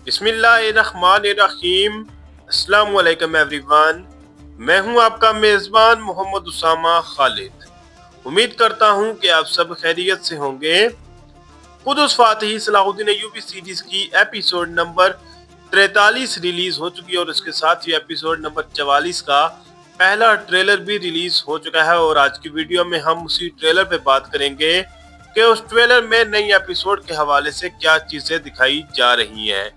बिस्मिल्लाहिर्रहमानिर्रहीम। अस्सलाम वालेकुम एवरीवन। मैं हूं आपका मेज़बान मोहम्मद उसामा खालिद। उम्मीद करता हूं कि आप सब खैरियत से होंगे। कुदस फातिही सलाहुद्दीन अय्यूबी सीरीज की एपिसोड नंबर 43 रिलीज हो चुकी है और इसके साथ ही एपिसोड नंबर 44 का पहला ट्रेलर भी रिलीज हो चुका है। और आज की वीडियो में हम उसी ट्रेलर पे बात करेंगे कि उस ट्रेलर में नई एपिसोड के हवाले से क्या चीजें दिखाई जा रही हैं।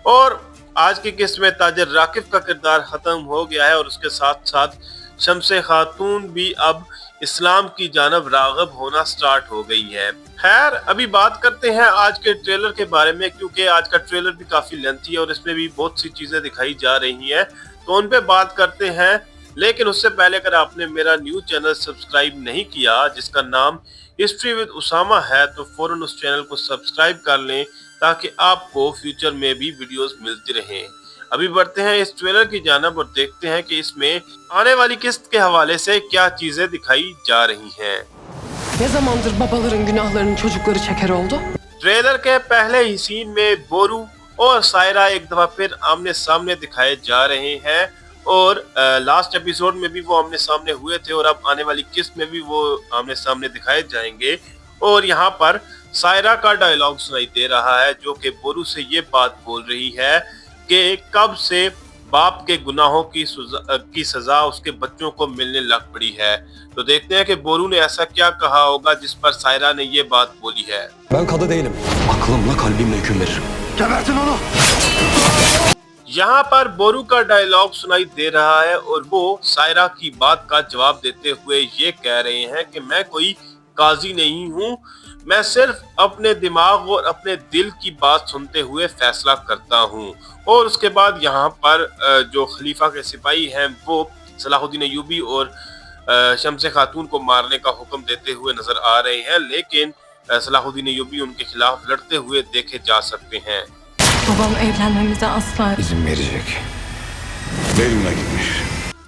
और आज की किस्त में ताजर राकिब का किरदार खत्म हो गया है और उसके साथ साथ शम्से खातून भी अब इस्लाम की जानब राग़िब होना स्टार्ट हो गई है। खैर, अभी बात करते हैं आज के ट्रेलर के बारे में, क्योंकि आज का ट्रेलर भी काफी लेंथी है और इसमें भी बहुत सी चीजें दिखाई जा रही हैं, तो उन पे बात करते हैं। लेकिन उससे पहले अगर आपने मेरा न्यू चैनल सब्सक्राइब नहीं किया जिसका नाम हिस्ट्री विद उसामा है, तो फौरन उस चैनल को सब्सक्राइब कर लें ताकि आपको फ्यूचर में भी वीडियोस मिलती रहें। अभी बढ़ते हैं इस ट्रेलर की जानब और देखते हैं कि इसमें आने वाली किस्त के हवाले से क्या चीजें दिखाई जा रही हैं। Ne zamandır babaların günahlarını çocukları çeker oldu? Trailer के पहले ही सीन में बोरू और सायरा एक दफा फिर आमने सामने दिखाए जा रहे हैं और लास्ट एपिसोड में भी वो आमने सामने हुए थे और अब आने वाली किस्त में भी वो आमने सामने दिखाए जाएंगे। और यहाँ पर सायरा का डायलॉग सुनाई दे रहा है जो कि बोरू से ये बात बोल रही है कि कब से बाप के गुनाहों की सजा उसके बच्चों को मिलने लग पड़ी है। तो देखते हैं कि बोरू ने ऐसा क्या कहा होगा जिस पर सायरा ने ये बात बोली है। Ben kadı değilim. Aklımla kalbimle hüküm veririm. Gebertin onu! यहाँ पर बोरू का डायलॉग सुनाई दे रहा है और वो सायरा की बात का जवाब देते हुए ये कह रहे हैं कि मैं कोई काजी नहीं हूँ, मैं सिर्फ अपने दिमाग और अपने दिल की बात सुनते हुए फैसला करता हूँ। और उसके बाद यहाँ पर जो खलीफा के सिपाही हैं वो सलाहुद्दीन अय्यूबी और शम्से खातून को मारने का हुक्म देते हुए नजर आ रहे हैं, लेकिन सलाहुद्दीन अय्यूबी उनके खिलाफ लड़ते हुए देखे जा सकते हैं। Babam evlenmemize asla İzin verecek. Benimle gitmiş.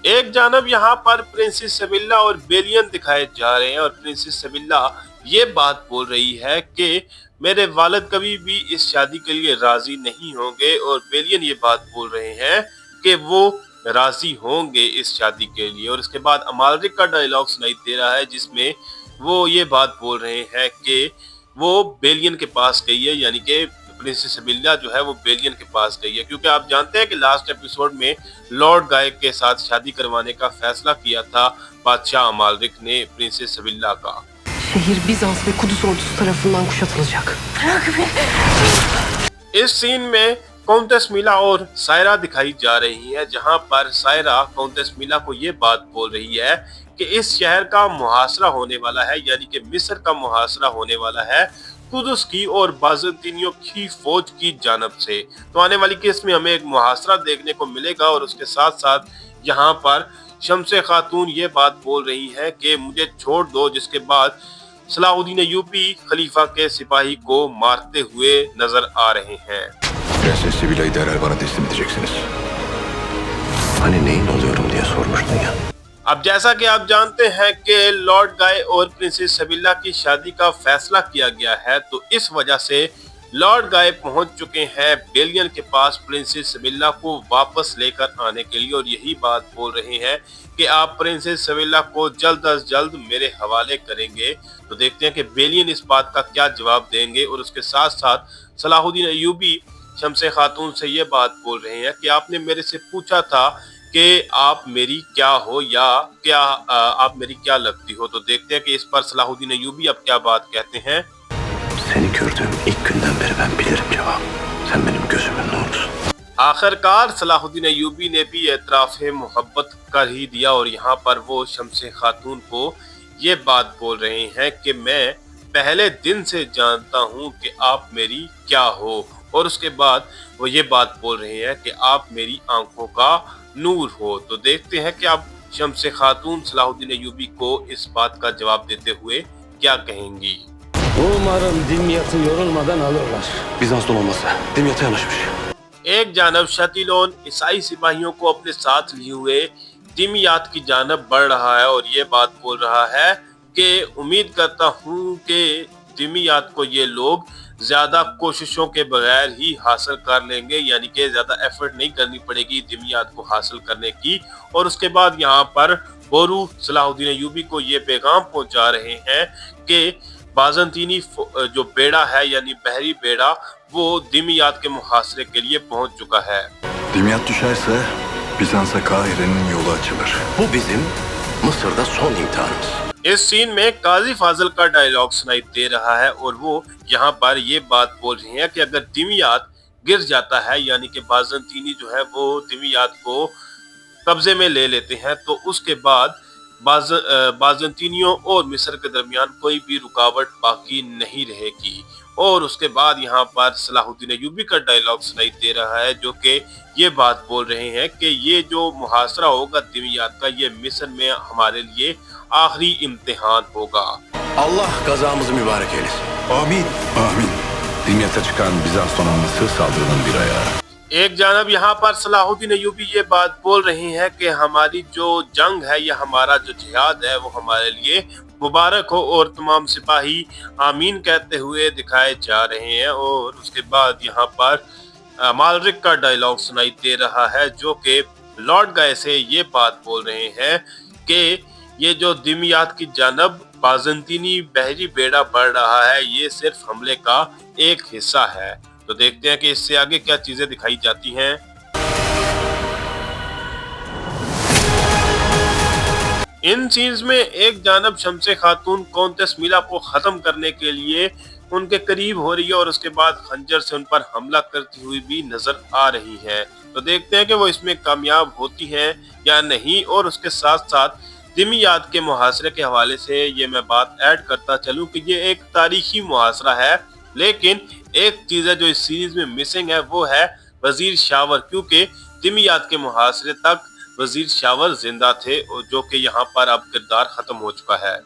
एक जानब यहाँ पर प्रिंसेस सबिल्ला और बेलियन दिखाए जा रहे हैं और प्रिंसेस सबिल्ला ये बात बोल रही है कि मेरे वालिद कभी भी इस शादी के लिए राजी नहीं होंगे और बेलियन ये बात बोल रहे हैं कि वो राजी होंगे इस शादी के लिए। और इसके बाद अमालरिक का डायलॉग सुनाई दे रहा है जिसमें वो ये बात बोल रहे हैं कि वो बेलियन के पास गई है, यानी कि प्रिंसेस सबिल्ला जो है वो बेलियन के पास गई है, क्योंकि आप जानते हैं कि लास्ट एपिसोड में लॉर्ड गाय के साथ शादी करवाने का फैसला किया था बादशाह अमालरिक ने प्रिंसेस सबिल्ला का। şehir Bizans ve Kudüs ordusu tarafından kuşatılacak. इस सीन में काउंटेस मीला और सायरा दिखाई जा रही है, जहां पर सायरा काउंटेस मीला को ये बात बोल रही है कि इस शहर का मुहासरा होने वाला है, यानी कि मिस्र का मुहासरा होने वाला है कुदस की और बाज़ंतीनियों की फौज की जानब से। तो आने वाली केस में हमें एक मुहासरा देखने को मिलेगा और उसके साथ साथ यहाँ पर शम्से खातून ये बात बोल रही है कि मुझे छोड़ दो, जिसके बाद सलाहुद्दीन अय्यूबी खलीफा के सिपाही को मारते हुए नजर आ रहे हैं। Prenses Sibilla'yı derhal bana teslim edeceksiniz. Hani neyin oluyorum diye sormuştun ya. अब जैसा कि आप जानते हैं कि लॉर्ड गाय और प्रिंसेस सबिल्ला की शादी का फैसला किया गया है, तो इस वजह से लॉर्ड गाय पहुंच चुके हैं बेलियन के पास प्रिंसेस सबिल्ला को वापस लेकर आने के लिए और यही बात बोल रहे हैं कि आप प्रिंसेस सबिल्ला को जल्द अज जल्द मेरे हवाले करेंगे। तो देखते हैं कि बेलियन इस बात का क्या जवाब देंगे। और उसके साथ साथ सलाहुद्दीन अय्यूबी शम्से खातून से ये बात बोल रहे हैं कि आपने मेरे से पूछा था कि आप मेरी क्या हो या क्या आप मेरी क्या लगती हो। तो देखते हैं कि इस पर सलाहुद्दीन अय्यूबी अब क्या बात कहते हैं। Seni gördüğüm ilk günden beri ben bilirim cevap. Sen benim gözümün nurusun. आखिरकार सलाहुद्दीन अय्यूबी ने भी एतराफ़ मोहब्बत कर ही दिया और यहाँ पर वो शम्से खातून को ये बात बोल रहे हैं कि मैं पहले दिन से जानता हूँ कि आप मेरी क्या हो। और उसके बाद वो ये बात बोल रहे हैं कि आप मेरी आंखों का नूर हो। तो देखते हैं कि अब शम्से खातून सलाहुद्दीन अय्यूबी को इस बात का जवाब देते हुए क्या कहेंगी। Umarım Dimyat'ı yorulmadan alırlar. Bizans donanması Dimyat'a yanaşmış. एक जानब शतीलोन ईसाई सिपाहियों को अपने साथ लिए हुए दिमियात की जानब बढ़ रहा है और ये बात बोल रहा है कि उम्मीद करता हूँ कि दिमियात को ये लोग ज्यादा कोशिशों के बगैर ही हासिल कर लेंगे, यानी कि ज्यादा एफर्ट नहीं करनी पड़ेगी दिमियात को हासिल करने की। और उसके बाद यहाँ पर बोरू सलाहुद्दीन अय्यूबी को ये पैगाम पहुंचा रहे हैं कि बाज़ंतीनी जो बेड़ा है यानी बहरी बेड़ा वो दिमियात के मुहासरे के लिए पहुंच चुका है। Dimyat düşerse Bizans'a Kahire'nin yolu açılır. Bu bizim Mısır'da son imtihanımız. इस सीन में काजी फाजिल का डायलॉग सुनाई दे रहा है और वो यहाँ पर ये बात बोल रहे हैं कि अगर दिमियात गिर जाता है यानी कि बाज़ंतीनी जो है वो दिमियात को कब्जे में ले लेते हैं तो उसके बाद बाज़ंतीनियों और मिस्र के दरमियान कोई भी रुकावट बाकी नहीं रहेगी। और उसके बाद यहाँ पर सलाहुद्दीन अय्यूबी का डायलॉग सुनाई दे रहा है जो कि ये बात बोल रहे हैं कि ये जो मुहासरा होगा दिमियात का ये मिस्र में हमारे लिए आखिरी इम्तिहान होगा। Allah kazamızı mübarek eylesin. Amin. Amin. Dimyat'a çıkan Bizans donanması saldırının bir ayağı. एक जानब यहाँ पर सलाहुद्दीन अय्यूबी ये बात बोल रहे हैं कि हमारी जो जंग है या हमारा जो जिहाद है वो हमारे लिए मुबारक हो और तमाम सिपाही आमीन कहते हुए दिखाए जा रहे हैं। और उसके बाद यहाँ पर मालरिक का डायलॉग सुनाई दे रहा है जो कि लॉर्ड गाय से ये बात बोल रहे हैं कि ये जो दिमियात की जानब बाज़ंतीनी बहरी बेड़ा बढ़ रहा है ये सिर्फ हमले का एक हिस्सा है। तो देखते हैं कि इससे आगे क्या चीजें दिखाई जाती हैं। इन सीन्स में एक जानब शम्से खातून कौंतेस मिला को खत्म करने के लिए उनके करीब हो रही है और उसके बाद खंजर से उन पर हमला करती हुई भी नजर आ रही है। तो देखते हैं कि वो इसमें कामयाब होती हैं या नहीं। और उसके साथ साथ दिमियात के मुहासरे के हवाले से ये मैं बात ऐड करता चलूं कि ये एक तारीखी मुहासरा है, लेकिन एक चीज है जो इस सीरीज में मिसिंग है वो है वजीर शावर, क्योंकि दिमियात के मुहासरे तक वजीर शावर जिंदा थे और जो कि यहाँ पर अब किरदार खत्म हो चुका है।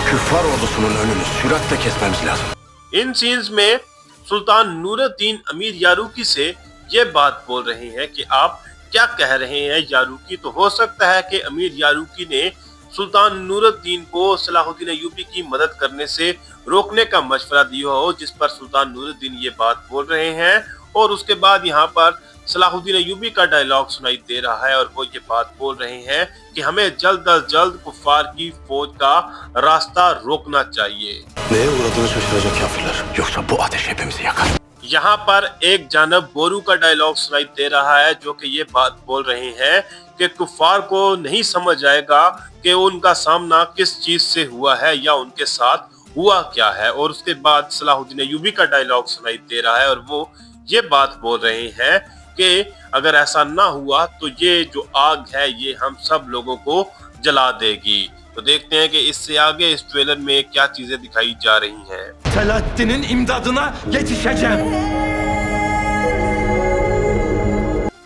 Küffar ordusunun önünü süratle kesmemiz lazım. इन सीन्स में सुल्तान नूरुद्दीन अमीर यारूकी से ये बात बोल रहे हैं कि आप क्या कह रहे हैं यारूकी। तो हो सकता है कि अमीर यारूकी ने सुल्तान नूरुद्दीन को सलाहुद्दीन अय्यूबी की मदद करने से रोकने का मशवरा दिया हो, जिस पर सुल्तान नूरुद्दीन ये बात बोल रहे हैं। और उसके बाद यहाँ पर सलाहुद्दीन अय्यूबी का डायलॉग सुनाई दे रहा है और वो ये बात बोल रहे हैं कि हमें जल्द अज जल्द कुफार की फौज का रास्ता रोकना चाहिए। Neye uğradığını şaşıracak kafirler. Yoksa bu ateş hepimizi yakar. यहाँ पर एक जानब बोरू का डायलॉग सुनाई दे रहा है जो कि ये बात बोल रहे हैं कि कुफार को नहीं समझ आएगा कि उनका सामना किस चीज से हुआ है या उनके साथ हुआ क्या है। और उसके बाद सलाहुद्दीन अय्यूबी का डायलॉग सुनाई दे रहा है और वो ये बात बोल रहे हैं कि अगर ऐसा ना हुआ तो ये जो आग है ये हम सब लोगों को जला देगी। तो देखते हैं कि इससे आगे इस ट्रेलर में क्या चीजें दिखाई जा रही हैं। Selahaddin'in imdadına yetişeceğim.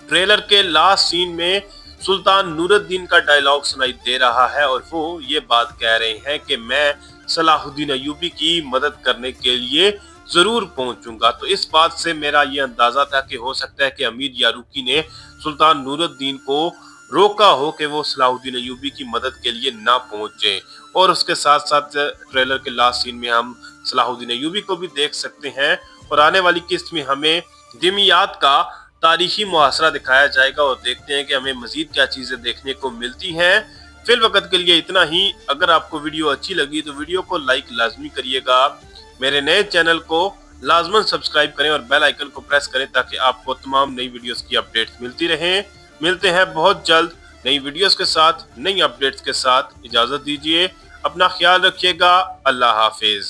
ट्रेलर के लास्ट सीन में सुल्तान नूरुद्दीन का डायलॉग सुनाई दे रहा है और वो ये बात कह रहे हैं कि मैं सलाहुद्दीन अय्यूबी की मदद करने के लिए जरूर पहुंचूंगा। तो इस बात से मेरा ये अंदाजा था कि हो सकता है कि अमीर यारूकी ने सुल्तान नूरुद्दीन को रोका हो कि वो सलाहुद्दीन अय्यूबी की मदद के लिए ना पहुंचे। और उसके साथ साथ ट्रेलर के लास्ट सीन में हम सलाहुद्दीन अय्यूबी को भी देख सकते हैं और आने वाली किस्त में हमें दिमियात का तारीखी मुहासरा दिखाया जाएगा और देखते हैं कि हमें मजीद क्या चीजें देखने को मिलती हैं। फिल वक्त के लिए इतना ही। अगर आपको वीडियो अच्छी लगी तो वीडियो को लाइक लाजमी करिएगा, मेरे नए चैनल को लाजमन सब्सक्राइब करें और बेल आइकन को प्रेस करें ताकि आपको तमाम नई वीडियोस की अपडेट्स मिलती रहें। मिलते हैं बहुत जल्द नई वीडियोस के साथ, नई अपडेट्स के साथ। इजाजत दीजिए, अपना ख्याल रखिएगा। अल्लाह हाफिज।